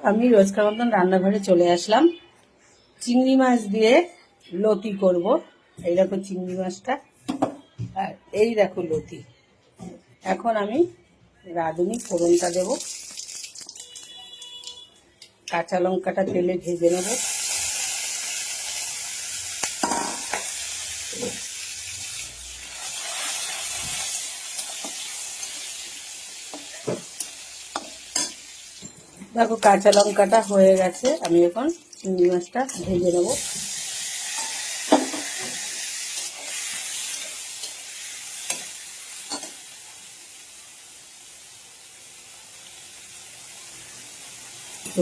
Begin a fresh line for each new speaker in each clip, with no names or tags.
আমি রোজকার মতন রান্নাঘরে চলে আসলাম। চিংড়ি মাছ দিয়ে লতি করব। এই দেখো চিংড়ি মাছটা, আর এই দেখো লতি। এখন আমি রাঁধুনি ফোড়নটা দেব। কাঁচা লঙ্কাটা তেলে ভেজে নেব। দেখো কাঁচা লঙ্কাটা হয়ে গেছে, আমি এখন চিংড়ি মাছটা ভেজে নেব।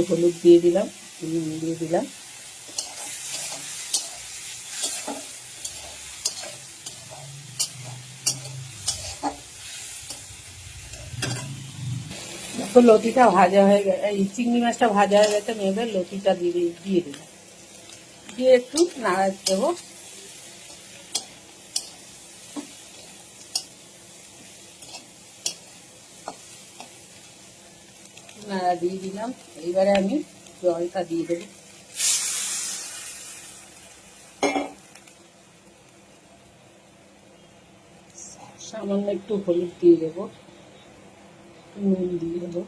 হলুদ দিয়ে দিলাম, নুন দিয়ে দিলাম। তো লতিটা ভাজা হয়ে গেছে, এই চিংড়ি মাছটা ভাজা হয়ে গেছে, আমি এবার লতিটা দিয়ে দিলাম, দিয়ে একটু নাড়া দেবো। নাড়া দিয়ে দিলাম। এইবারে আমি জলটা দিয়ে দেবো। সামান্য একটু হলুদ দিয়ে দেবো, নুন দিয়ে দেবো।